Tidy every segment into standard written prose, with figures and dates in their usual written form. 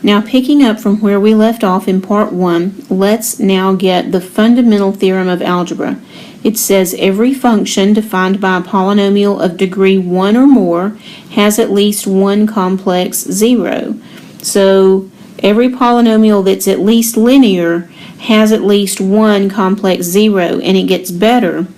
Now, picking up from where we left off in part 1, let's now get the fundamental theorem of algebra. It says every function defined by a polynomial of degree 1 or more has at least one complex zero. So every polynomial that's at least linear has at least one complex zero, and it gets better.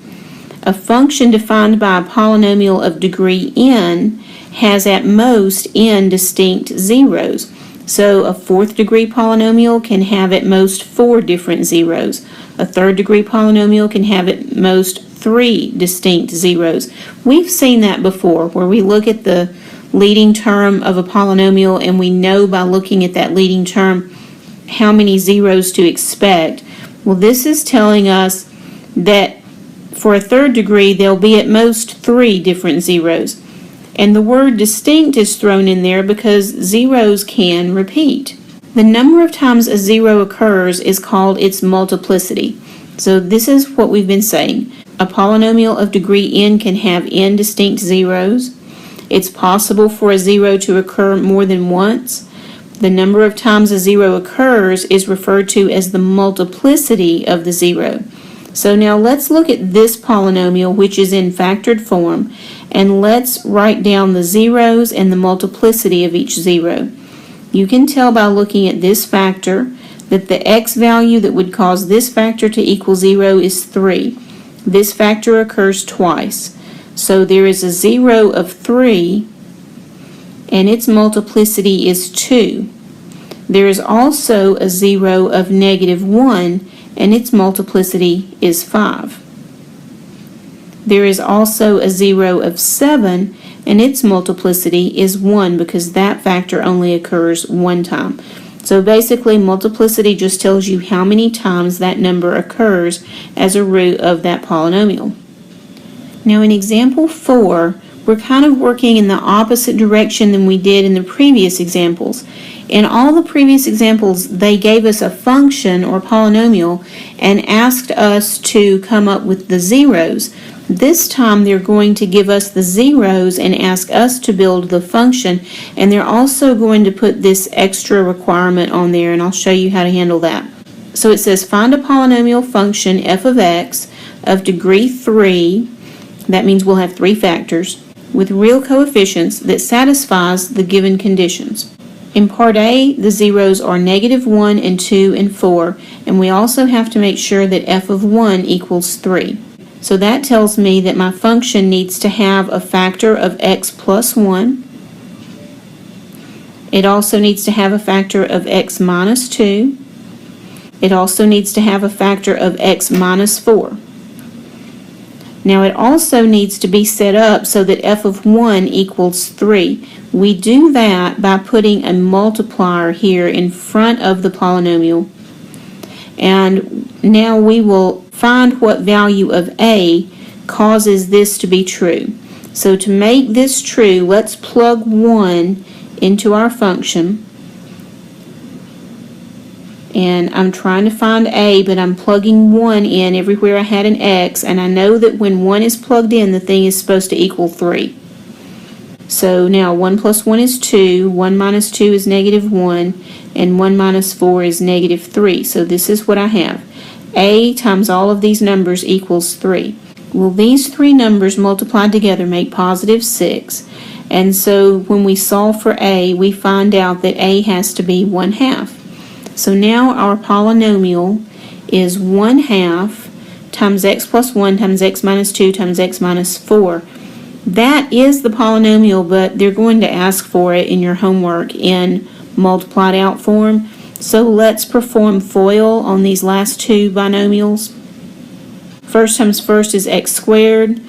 A function defined by a polynomial of degree n has at most n distinct zeros. So a fourth degree polynomial can have at most 4 different zeros. A third degree polynomial can have at most 3 distinct zeros. We've seen that before, where we look at the leading term of a polynomial and we know by looking at that leading term how many zeros to expect. Well, this is telling us that for a third degree there'll be at most 3 different zeros. And the word distinct is thrown in there because zeros can repeat. The number of times a zero occurs is called its multiplicity. So this is what we've been saying. A polynomial of degree n can have n distinct zeros. It's possible for a zero to occur more than once. The number of times a zero occurs is referred to as the multiplicity of the zero. So now let's look at this polynomial, which is in factored form, and let's write down the zeros and the multiplicity of each zero. You can tell by looking at this factor that the x value that would cause this factor to equal 0 is 3. This factor occurs twice. So there is a 0 of 3, and its multiplicity is 2. There is also a 0 of -1, and its multiplicity is 5. There is also a 0 of 7, and its multiplicity is 1 because that factor only occurs one time. So basically, multiplicity just tells you how many times that number occurs as a root of that polynomial. Now in example 4, we're kind of working in the opposite direction than we did in the previous examples. In all the previous examples, they gave us a function or polynomial and asked us to come up with the zeros. This time they're going to give us the zeros and ask us to build the function, and they're also going to put this extra requirement on there, and I'll show you how to handle that. So it says find a polynomial function f of x of degree 3, that means we'll have 3 factors, with real coefficients that satisfies the given conditions. In part A, the zeros are -1 and 2 and 4, and we also have to make sure that f of 1 equals 3. So that tells me that my function needs to have a factor of x plus 1. It also needs to have a factor of x minus 2. It also needs to have a factor of x minus 4. Now it also needs to be set up so that f of 1 equals 3. We do that by putting a multiplier here in front of the polynomial. And now we will find what value of a causes this to be true. So to make this true, let's plug 1 into our function. And I'm trying to find a, but I'm plugging 1 in everywhere I had an x, and I know that when 1 is plugged in, the thing is supposed to equal 3. So now 1 plus 1 is 2, 1 minus 2 is -1, and 1 minus 4 is -3. So this is what I have. A times all of these numbers equals 3. Well, these 3 numbers multiplied together make positive 6. And so when we solve for a, we find out that a has to be 1/2. So now our polynomial is 1/2 times x plus 1 times x minus 2 times x minus 4. That is the polynomial, but they're going to ask for it in your homework in multiplied out form. So let's perform FOIL on these last 2 binomials. First times first is x squared.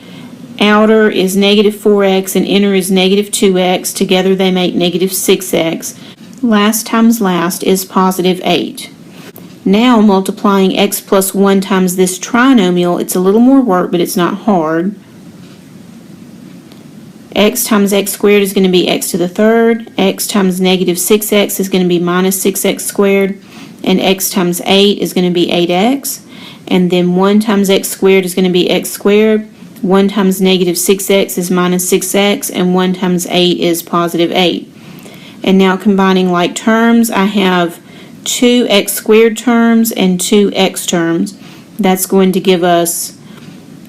Outer is -4x and inner is -2x. Together they make -6x. Last times last is positive 8. Now multiplying x plus 1 times this trinomial, it's a little more work, but it's not hard. X times x squared is going to be x to the third. X times -6x is going to be -6x squared. And x times 8 is going to be 8x. And then 1 times x squared is going to be x squared. 1 times -6x is -6x. And 1 times 8 is positive 8. And now combining like terms, I have 2x squared terms and 2x terms. That's going to give us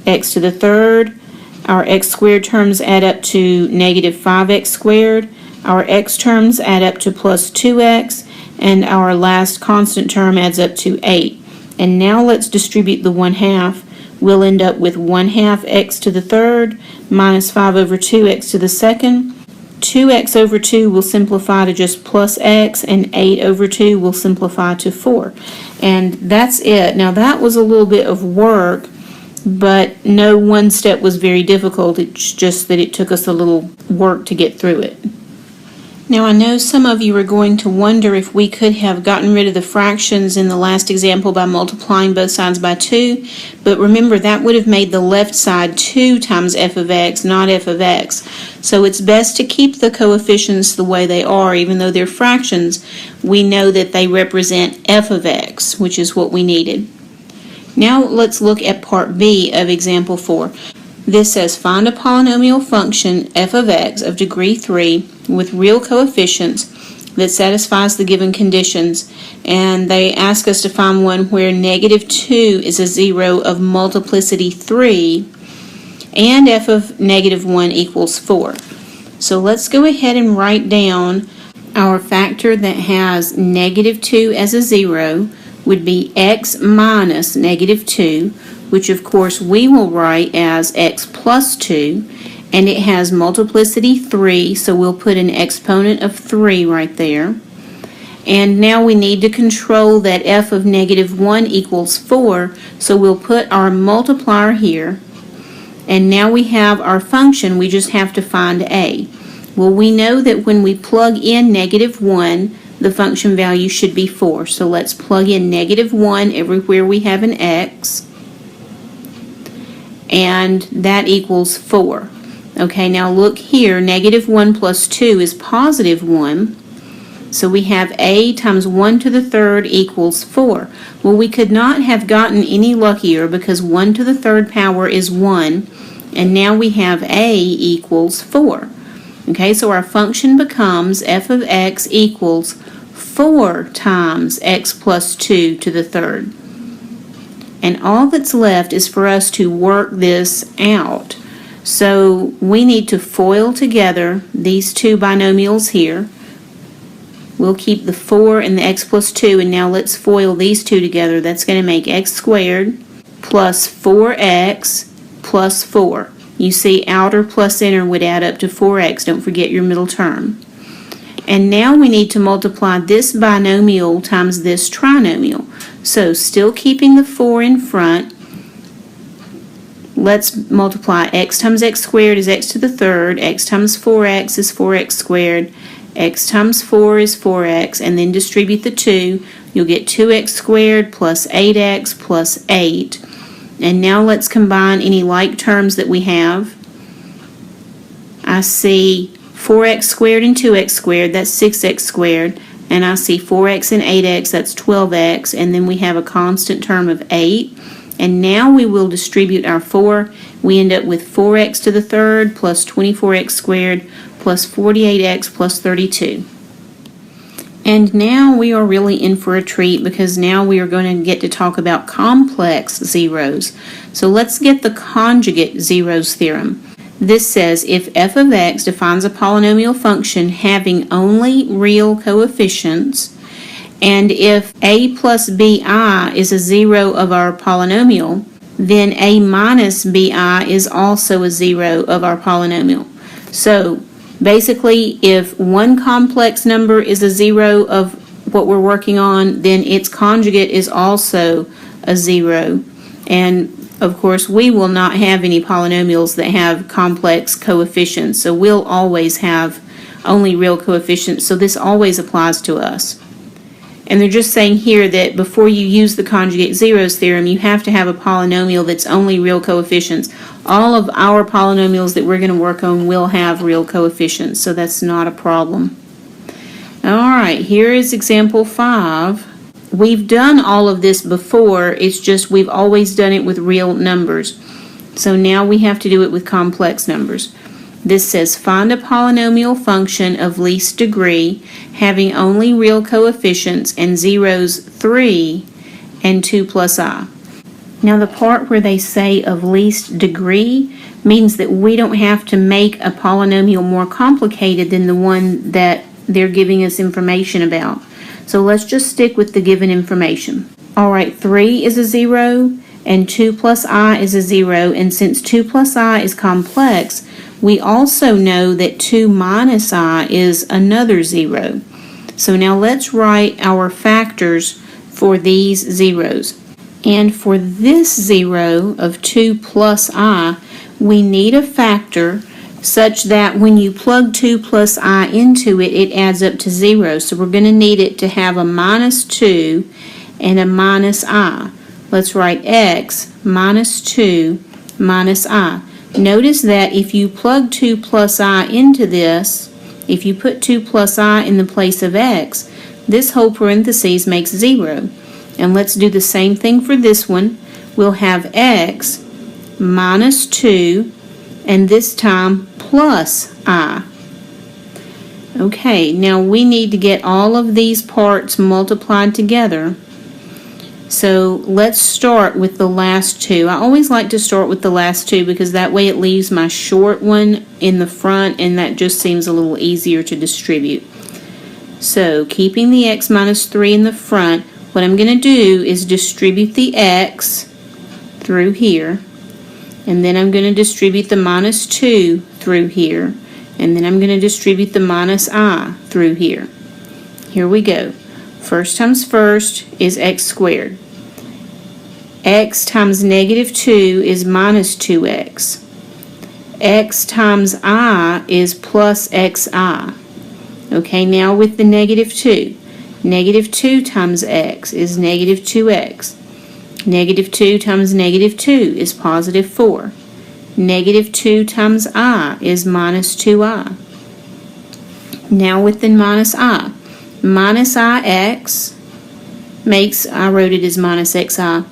x to the third. Our x squared terms add up to negative 5x squared. Our x terms add up to plus 2x. And our last constant term adds up to 8. And now let's distribute the 1/2. We'll end up with 1/2 x to the third minus 5 over 2x to the second. 2x over 2 will simplify to just plus x, and 8 over 2 will simplify to 4. And that's it. Now that was a little bit of work, but no one step was very difficult. It's just that it took us a little work to get through it. Now I know some of you are going to wonder if we could have gotten rid of the fractions in the last example by multiplying both sides by 2, but remember that would have made the left side 2 times f of x, not f of x. So it's best to keep the coefficients the way they are. Even though they're fractions, we know that they represent f of x, which is what we needed. Now let's look at part B of example 4. This says find a polynomial function f of x of degree 3 with real coefficients that satisfies the given conditions, and they ask us to find one where negative 2 is a 0 of multiplicity 3 and f of negative 1 equals 4. So let's go ahead and write down our factor that has negative 2 as a 0 would be x minus negative 2, which of course we will write as x plus 2, and it has multiplicity 3, so we'll put an exponent of 3 right there. And now we need to control that f of negative 1 equals 4, so we'll put our multiplier here. And now we have our function, we just have to find a. Well, we know that when we plug in negative 1, the function value should be 4. So let's plug in negative 1 everywhere we have an x, and that equals 4. Okay, now look here, negative 1 plus 2 is positive 1. So we have a times 1 to the third equals 4. Well, we could not have gotten any luckier because 1 to the third power is 1, and now we have a equals 4. Okay, so our function becomes f of x equals 4 times x plus 2 to the third. And all that's left is for us to work this out. So we need to FOIL together these two binomials here. We'll keep the 4 and the x plus 2, and now let's FOIL these two together. That's going to make x squared plus 4x plus 4. You see, outer plus inner would add up to 4x. Don't forget your middle term. And now we need to multiply this binomial times this trinomial. So still keeping the 4 in front, let's multiply x times x squared is x to the third, x times 4x is 4x squared, x times 4 is 4x, and then distribute the 2. You'll get 2x squared plus 8x plus 8. And now let's combine any like terms that we have. I see 4x squared and 2x squared, that's 6x squared. And I see 4x and 8x, that's 12x. And then we have a constant term of 8. And now we will distribute our 4. We end up with 4x to the third plus 24x squared plus 48x plus 32. And now we are really in for a treat because now we are going to get to talk about complex zeros. So let's get the conjugate zeros theorem. This says if f of x defines a polynomial function having only real coefficients, and if a plus bi is a 0 of our polynomial, then a minus bi is also a 0 of our polynomial. So basically, if one complex number is a 0 of what we're working on, then its conjugate is also a 0. And of course, we will not have any polynomials that have complex coefficients, so we'll always have only real coefficients, so this always applies to us. And they're just saying here that before you use the conjugate zeros theorem, you have to have a polynomial that's only real coefficients. All of our polynomials that we're going to work on will have real coefficients, so that's not a problem. Alright, here is example 5. We've done all of this before, it's just we've always done it with real numbers. So now we have to do it with complex numbers. This says find a polynomial function of least degree having only real coefficients and zeros 3 and 2 plus I. Now the part where they say of least degree means that we don't have to make a polynomial more complicated than the one that they're giving us information about. So let's just stick with the given information. Alright, 3 is a 0 and 2 plus I is a 0, and since 2 plus I is complex, we also know that 2 minus I is another 0. So now let's write our factors for these zeros. And for this 0 of 2 plus I, we need a factor such that when you plug 2 plus I into it, it adds up to 0. So we're going to need it to have a minus 2 and a minus I. Let's write x minus 2 minus I. Notice that if you plug 2 plus I into this, if you put 2 plus I in the place of x, this whole parentheses makes 0. And let's do the same thing for this one. We'll have x minus 2 and this time plus I. Okay, now we need to get all of these parts multiplied together. So let's start with the last two. I always like to start with the last two because that way it leaves my short one in the front, and that just seems a little easier to distribute. So keeping the x minus 3 in the front, what I'm going to do is distribute the x through here, and then I'm going to distribute the minus 2 through here, and then I'm going to distribute the minus I through here. Here we go. First times first is x squared. X times negative 2 is minus 2x. X times I is plus xi. Okay, now with the negative 2. Negative 2 times x is negative 2x. Negative 2 times negative 2 is positive 4. Negative 2 times I is minus 2i. Now with the minus I. Minus ix makes, I wrote it as minus xi.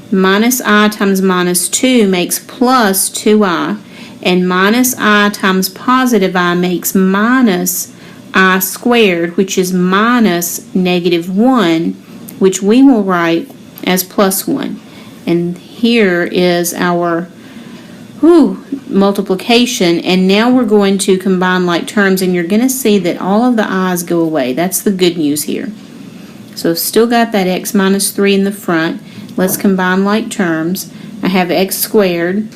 Minus I times minus 2 makes plus 2i. And minus I times positive I makes minus I squared, which is minus negative 1, which we will write as plus 1. And here is our multiplication, and now we're going to combine like terms, and you're going to see that all of the i's go away. That's the good news here. So still got that x minus 3 in the front. Let's combine like terms. I have x squared,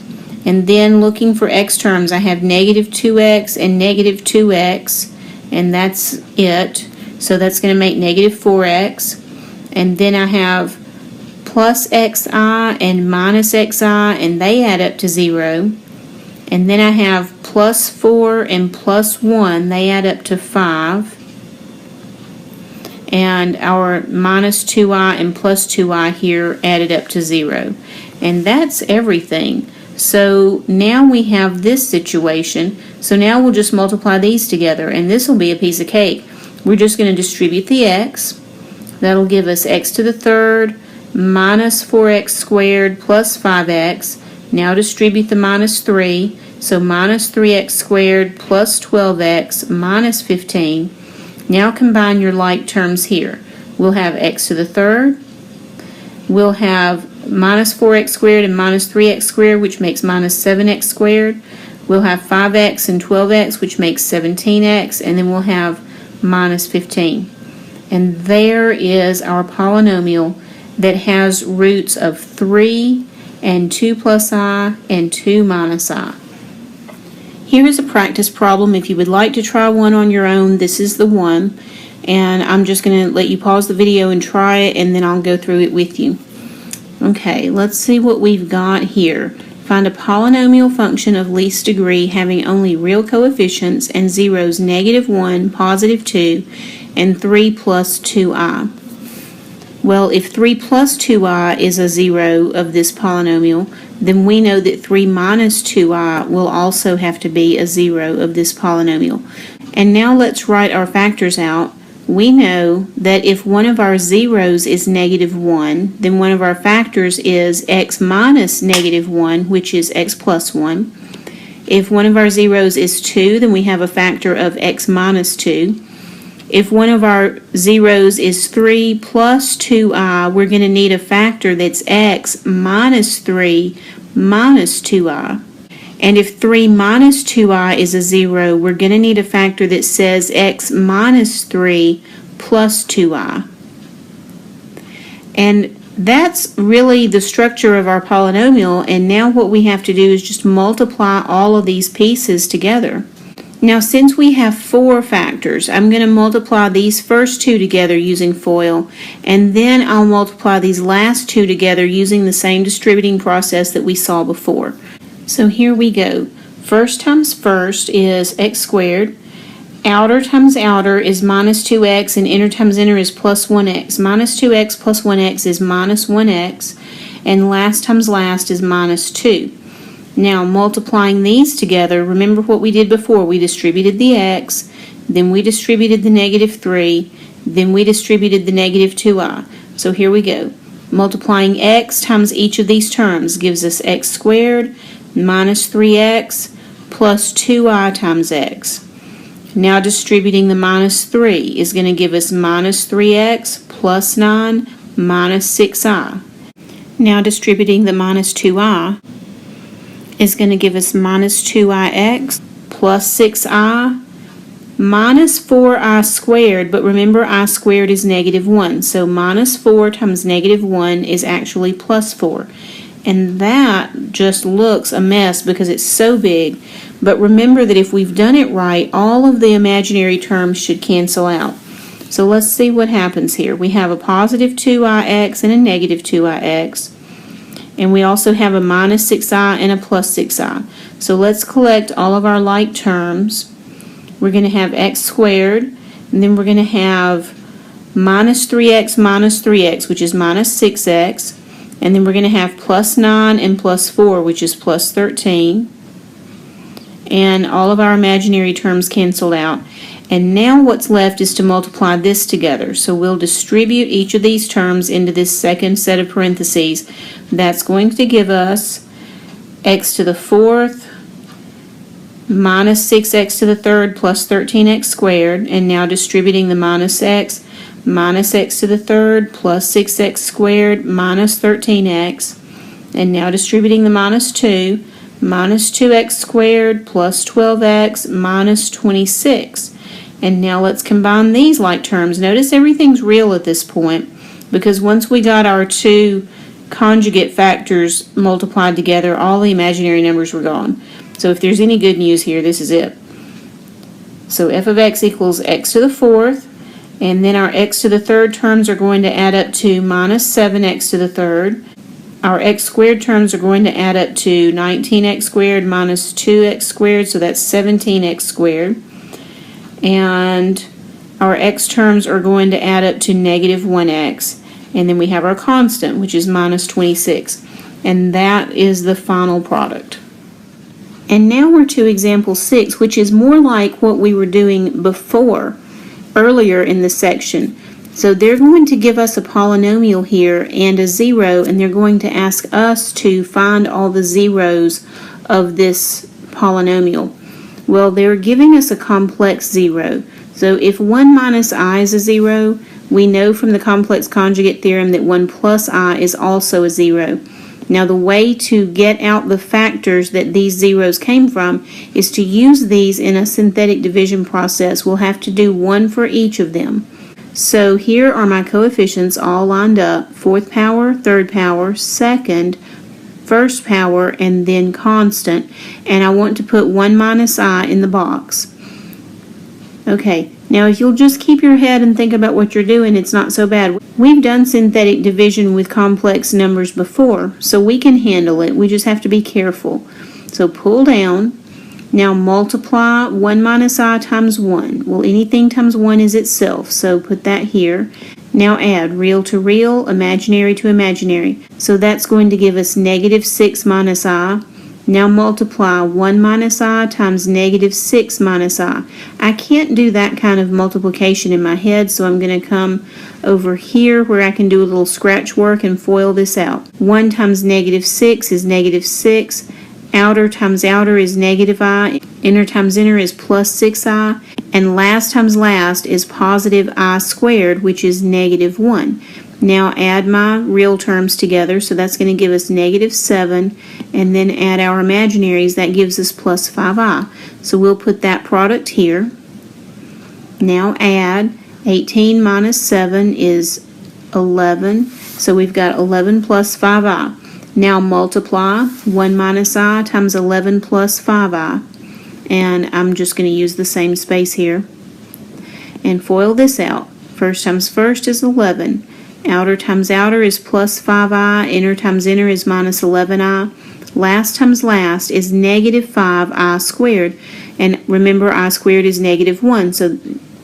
and then looking for x terms, I have negative 2x and negative 2x, and that's it. So that's going to make negative 4x, and then I have plus xi and minus xi, and they add up to 0. And then I have plus 4 and plus 1, they add up to 5. And our minus 2i and plus 2i here added up to 0. And that's everything. So now we have this situation. So now we'll just multiply these together, and this will be a piece of cake. We're just going to distribute the x. That'll give us x to the third minus 4x squared plus 5x. Now distribute the minus 3. So minus 3x squared plus 12x minus 15. Now combine your like terms here. We'll have x to the third. We'll have minus 4x squared and minus 3x squared, which makes minus 7x squared. We'll have 5x and 12x, which makes 17x. And then we'll have minus 15. And there is our polynomial that has roots of 3 and 2 plus I and 2 minus I. Here is a practice problem. If you would like to try one on your own, this is the one. And I'm just going to let you pause the video and try it, and then I'll go through it with you. Okay, let's see what we've got here. Find a polynomial function of least degree having only real coefficients and zeros negative 1, positive 2, and 3 plus 2i. Well, if 3 plus 2i is a 0 of this polynomial, then we know that 3 minus 2i will also have to be a 0 of this polynomial. And now let's write our factors out. We know that if one of our zeros is negative 1, then one of our factors is x minus negative 1, which is x plus 1. If one of our zeros is 2, then we have a factor of x minus 2. If one of our zeros is 3 plus 2i, we're going to need a factor that's x minus 3 minus 2i. And if 3 minus 2i is a 0, we're going to need a factor that says x minus 3 plus 2i. And that's really the structure of our polynomial, and now what we have to do is just multiply all of these pieces together. Now, since we have 4 factors, I'm going to multiply these first 2 together using FOIL, and then I'll multiply these last 2 together using the same distributing process that we saw before. So here we go. First times first is x squared. Outer times outer is minus 2x, and inner times inner is plus 1x. Minus 2x plus 1x is minus 1x, and last times last is minus 2. Now, multiplying these together, remember what we did before. We distributed the x, then we distributed the negative 3, then we distributed the negative 2i. So here we go. Multiplying x times each of these terms gives us x squared minus 3x plus 2i times x. Now distributing the minus 3 is going to give us minus 3x plus 9 minus 6i. Now distributing the minus 2i is going to give us minus 2ix plus 6i minus 4i squared, but remember I squared is negative 1, so minus 4 times negative 1 is actually plus 4. And that just looks a mess because it's so big. But remember that if we've done it right, all of the imaginary terms should cancel out. So let's see what happens here. We have a positive 2ix and a negative 2ix. And we also have a minus 6i and a plus 6i. So let's collect all of our like terms. We're going to have x squared, and then we're going to have minus 3x, which is minus 6x. And then we're going to have plus 9 and plus 4, which is plus 13. And all of our imaginary terms canceled out. And now what's left is to multiply this together. So we'll distribute each of these terms into this second set of parentheses. That's going to give us x to the 4th minus 6x to the 3rd plus 13x squared. And now distributing the minus x to the 3rd plus 6x squared minus 13x. And now distributing the minus 2, minus 2x squared plus 12x minus 26. And now let's combine these like terms. Notice everything's real at this point, because once we got our 2 conjugate factors multiplied together, all the imaginary numbers were gone. So if there's any good news here, this is it. So f of x equals x to the 4th, and then our x to the 3rd terms are going to add up to minus 7x to the 3rd. Our x squared terms are going to add up to 19x squared minus 2x squared, so that's 17x squared. And our x terms are going to add up to negative 1x. And then we have our constant, which is minus 26. And that is the final product. And now we're to example 6, which is more like what we were doing before, earlier in the section. So they're going to give us a polynomial here and a 0, and they're going to ask us to find all the zeros of this polynomial. Well, they're giving us a complex 0. So if 1 minus I is a 0, we know from the complex conjugate theorem that 1 plus I is also a 0. Now the way to get out the factors that these zeros came from is to use these in a synthetic division process. We'll have to do one for each of them. So here are my coefficients all lined up: 4th power, 3rd power, 2nd, 1st power, and then constant. And I want to put 1 minus I in the box. Okay, now if you'll just keep your head and think about what you're doing, it's not so bad. We've done synthetic division with complex numbers before, so we can handle it. We just have to be careful. So pull down. Now multiply 1 minus I times 1. Well, anything times 1 is itself, so put that here. Now add real to real, imaginary to imaginary. So that's going to give us negative 6 minus I. Now multiply 1 minus I times negative 6 minus I. I can't do that kind of multiplication in my head, so I'm going to come over here where I can do a little scratch work and FOIL this out. 1 times negative 6 is negative 6. outer times outer is negative I, inner times inner is plus 6I, and last times last is positive I squared, which is negative 1. Now add my real terms together, so that's going to give us negative 7, and then add our imaginaries, that gives us plus 5I. So we'll put that product here. Now add 18 minus 7 is 11, so we've got 11 plus 5I. Now multiply 1 minus I times 11 plus 5I, and I'm just going to use the same space here and FOIL this out. First times first is 11. Outer times outer is plus 5I, inner times inner is minus 11I. Last times last is negative 5I squared, and remember I squared is negative 1, so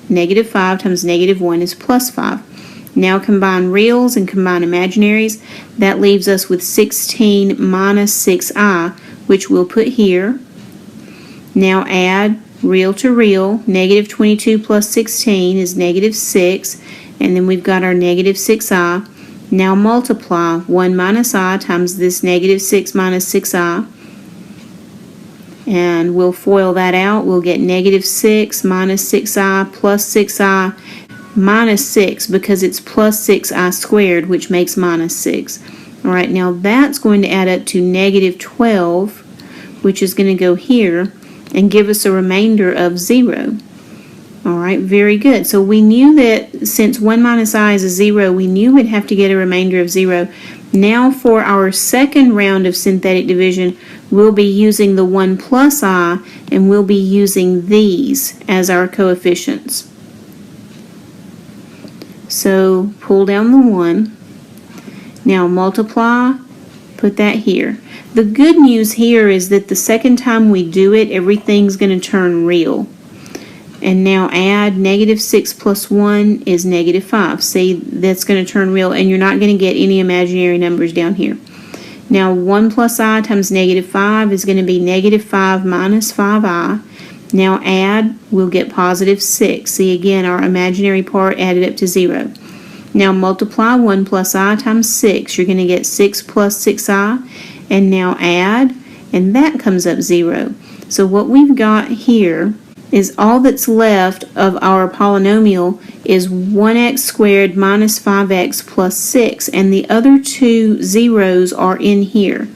negative 5 times negative 1 is plus 5. Now combine reals and combine imaginaries. That leaves us with 16 minus 6I, which we'll put here. Now add real to real. Negative 22 plus 16 is negative 6, and then we've got our negative 6I. Now multiply 1 minus I times this negative 6 minus 6I, and we'll FOIL that out. We'll get negative 6 minus 6I plus 6I minus 6, because it's plus 6I squared, which makes minus 6. Alright, now that's going to add up to negative 12, which is going to go here and give us a remainder of 0. Alright, very good. So we knew that since 1 minus I is a 0, we knew we'd have to get a remainder of 0. Now for our second round of synthetic division, we'll be using the 1 plus I, and we'll be using these as our coefficients. So pull down the 1. Now multiply, put that here. The good news here is that the second time we do it, everything's going to turn real. And now add negative 6 plus 1 is negative 5. See, that's going to turn real, and you're not going to get any imaginary numbers down here. Now 1 plus I times negative 5 is going to be negative 5 minus 5I. Now add, we'll get positive 6. See, again, our imaginary part added up to 0. Now multiply 1 plus I times 6. You're going to get 6 plus 6I. And now add, and that comes up 0. So what we've got here is all that's left of our polynomial is 1x squared minus 5x plus 6, and the other two zeros are in here.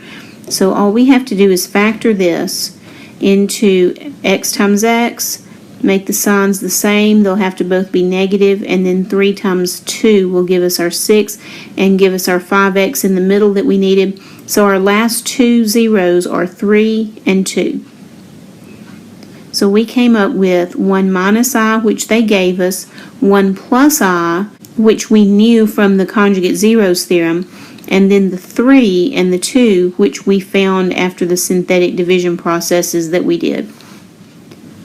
So all we have to do is factor this into x times x, make the signs the same. They'll have to both be negative, and then 3 times 2 will give us our 6 and give us our 5x in the middle that we needed. So our last two zeros are 3 and 2. So we came up with 1 minus I, which they gave us, 1 plus I, which we knew from the conjugate zeros theorem, and then the 3 and the 2, which we found after the synthetic division processes that we did.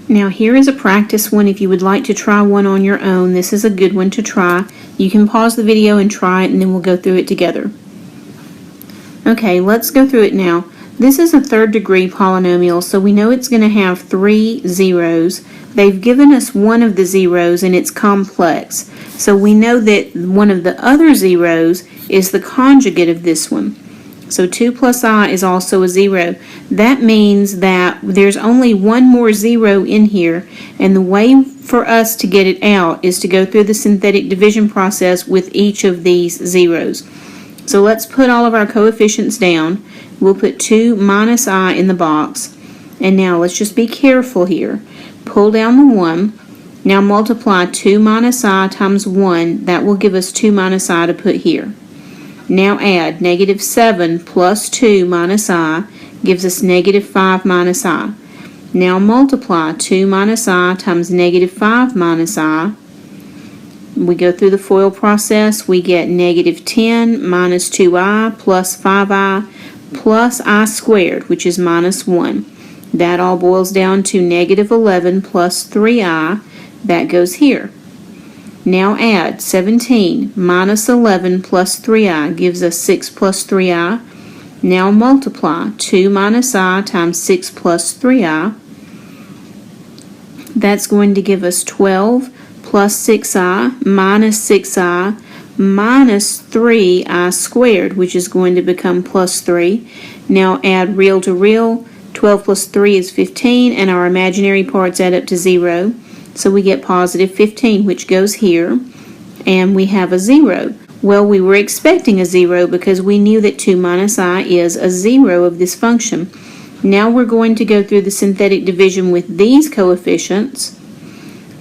Now here is a practice one if you would like to try one on your own. This is a good one to try. You can pause the video and try it, and then we'll go through it together. Okay, let's go through it now. This is a third degree polynomial, so we know it's going to have 3 zeros. They've given us one of the zeros, and it's complex. So we know that one of the other zeros is the conjugate of this one. So 2 plus I is also a 0. That means that there's only one more 0 in here, and the way for us to get it out is to go through the synthetic division process with each of these zeros. So let's put all of our coefficients down. We'll put 2 minus I in the box. And now let's just be careful here. Pull down the 1. Now multiply 2 minus I times 1. That will give us 2 minus I to put here. Now add negative 7 plus 2 minus I gives us negative 5 minus I. Now multiply 2 minus I times negative 5 minus I. We go through the FOIL process. We get negative 10 minus 2I plus 5I plus I squared, which is minus 1. That all boils down to negative 11 plus 3I. That goes here. Now add 17 minus 11 plus 3I gives us 6 plus 3I. Now multiply 2 minus I times 6 plus 3I. That's going to give us 12 plus 6I minus 6I minus 3I squared, which is going to become plus 3. Now add real to real. 12 plus 3 is 15, and our imaginary parts add up to 0. So we get positive 15, which goes here, and we have a 0. Well, we were expecting a 0 because we knew that 2 minus I is a 0 of this function. Now we're going to go through the synthetic division with these coefficients,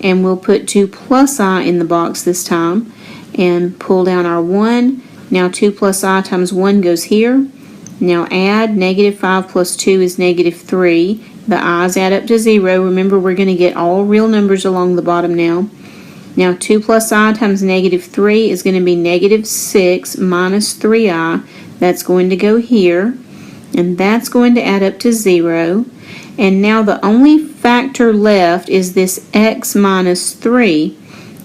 and we'll put 2 plus I in the box this time, and pull down our 1. Now 2 plus I times 1 goes here. Now add, negative 5 plus 2 is negative 3. The i's add up to 0. Remember, we're going to get all real numbers along the bottom now. Now 2 plus I times negative 3 is going to be negative 6 minus 3i. That's going to go here, and that's going to add up to 0. And now the only factor left is this x minus 3.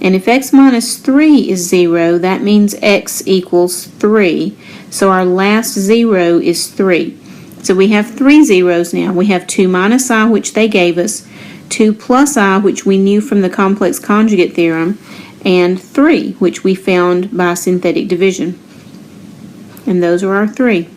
And if x minus 3 is 0, that means x equals 3. So our last 0 is 3. So we have 3 zeros now. We have 2 minus I, which they gave us, 2 plus I, which we knew from the complex conjugate theorem, and 3, which we found by synthetic division. And those are our 3.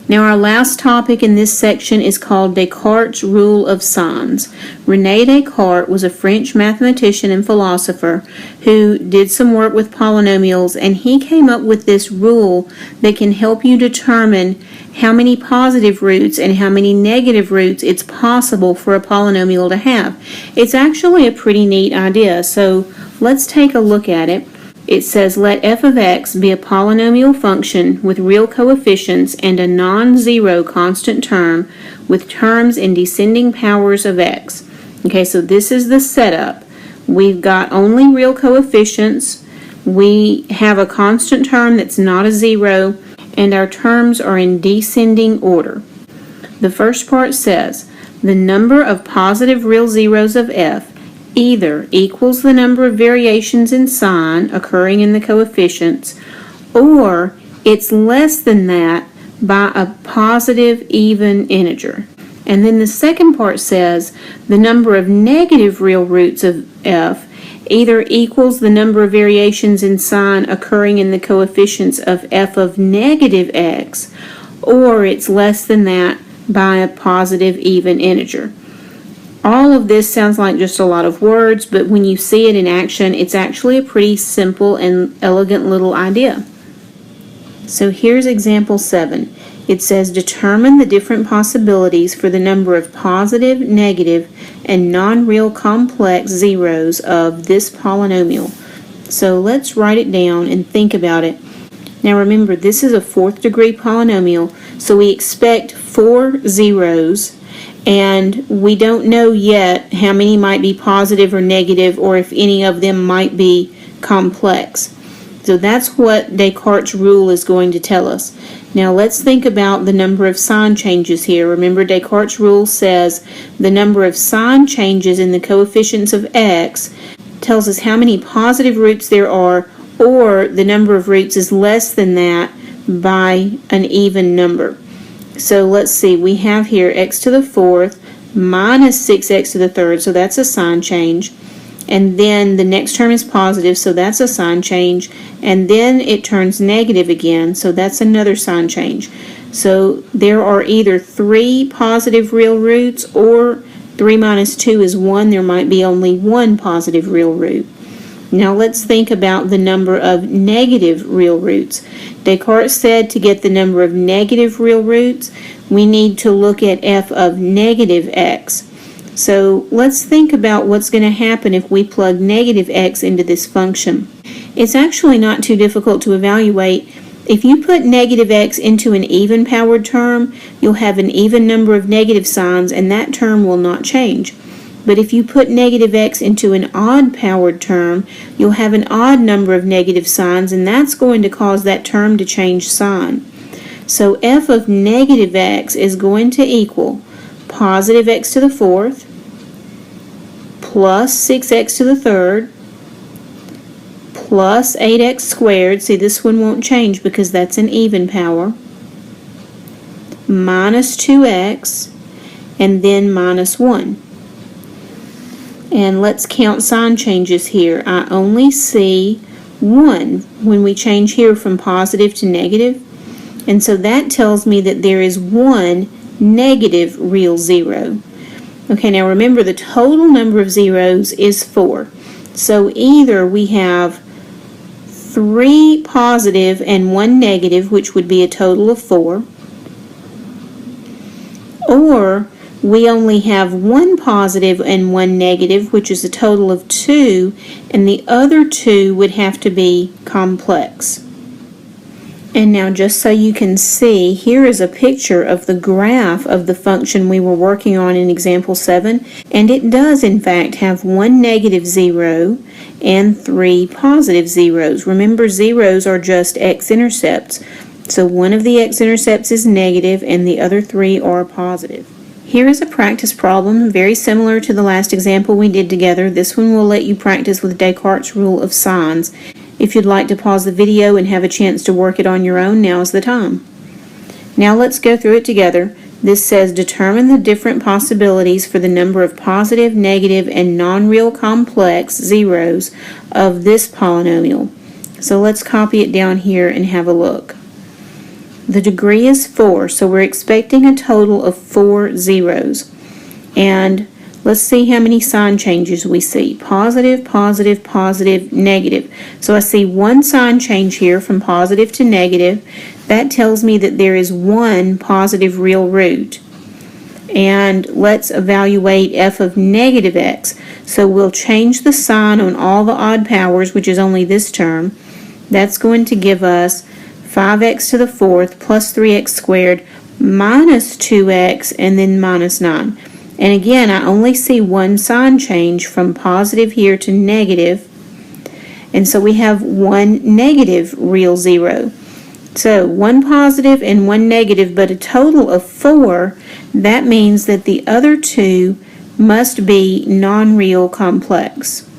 Now our last topic in this section is called Descartes' Rule of Signs. René Descartes was a French mathematician and philosopher who did some work with polynomials, and he came up with this rule that can help you determine how many positive roots and how many negative roots it's possible for a polynomial to have. It's actually a pretty neat idea, so let's take a look at it. It says, let f of x be a polynomial function with real coefficients and a non-zero constant term with terms in descending powers of x. Okay, so this is the setup. We've got only real coefficients. We have a constant term that's not a 0, and our terms are in descending order. The first part says, the number of positive real zeros of f either equals the number of variations in sign occurring in the coefficients, or it's less than that by a positive even integer. And then the second part says the number of negative real roots of f either equals the number of variations in sign occurring in the coefficients of f of negative x, or it's less than that by a positive even integer. All of this sounds like just a lot of words, but when you see it in action, it's actually a pretty simple and elegant little idea. So here's example 7. It says, determine the different possibilities for the number of positive, negative, and non-real complex zeros of this polynomial. So let's write it down and think about it. Now remember, this is a 4th degree polynomial, so we expect 4 zeros, and we don't know yet how many might be positive or negative, or if any of them might be complex. So that's what Descartes' rule is going to tell us. Now let's think about the number of sign changes here. Remember, Descartes' rule says the number of sign changes in the coefficients of x tells us how many positive roots there are, or the number of roots is less than that by an even number. So let's see, we have here x to the 4th minus 6x to the 3rd, so that's a sign change. And then the next term is positive, so that's a sign change. And then it turns negative again, so that's another sign change. So there are either 3 positive real roots, or 3 minus 2 is 1. There might be only 1 positive real root. Now let's think about the number of negative real roots. Descartes said to get the number of negative real roots, we need to look at f of negative x. So let's think about what's going to happen if we plug negative x into this function. It's actually not too difficult to evaluate. If you put negative x into an even-powered term, you'll have an even number of negative signs, and that term will not change. But if you put negative x into an odd-powered term, you'll have an odd number of negative signs, and that's going to cause that term to change sign. So f of negative x is going to equal positive x to the 4th plus 6x to the 3rd plus 8x squared. See, this one won't change because that's an even power, minus 2x, and then minus 1. And let's count sign changes here. I only see 1 when we change here from positive to negative. And so that tells me that there is 1 negative real 0. Okay, now remember the total number of zeros is 4. So either we have 3 positive and 1 negative, which would be a total of 4, or we only have 1 positive and 1 negative, which is a total of 2, and the other 2 would have to be complex. And now just so you can see, here is a picture of the graph of the function we were working on in example 7, and it does in fact have 1 negative 0 and 3 positive zeros. Remember, zeros are just x-intercepts, so one of the x-intercepts is negative and the other 3 are positive. Here is a practice problem very similar to the last example we did together. This one will let you practice with Descartes' Rule of Signs. If you'd like to pause the video and have a chance to work it on your own, now's the time. Now let's go through it together. This says determine the different possibilities for the number of positive, negative, and non-real complex zeros of this polynomial. So let's copy it down here and have a look. The degree is 4, so we're expecting a total of 4 zeros. And let's see how many sign changes we see. Positive, positive, positive, negative. So I see one sign change here from positive to negative. That tells me that there is one positive real root. And let's evaluate f of negative x. So we'll change the sign on all the odd powers, which is only this term. That's going to give us 5x to the 4th plus 3x squared minus 2x and then minus 9. And again, I only see one sign change from positive here to negative. And so we have one negative real 0. So one positive and one negative, but a total of 4. That means that the other 2 must be non-real complex.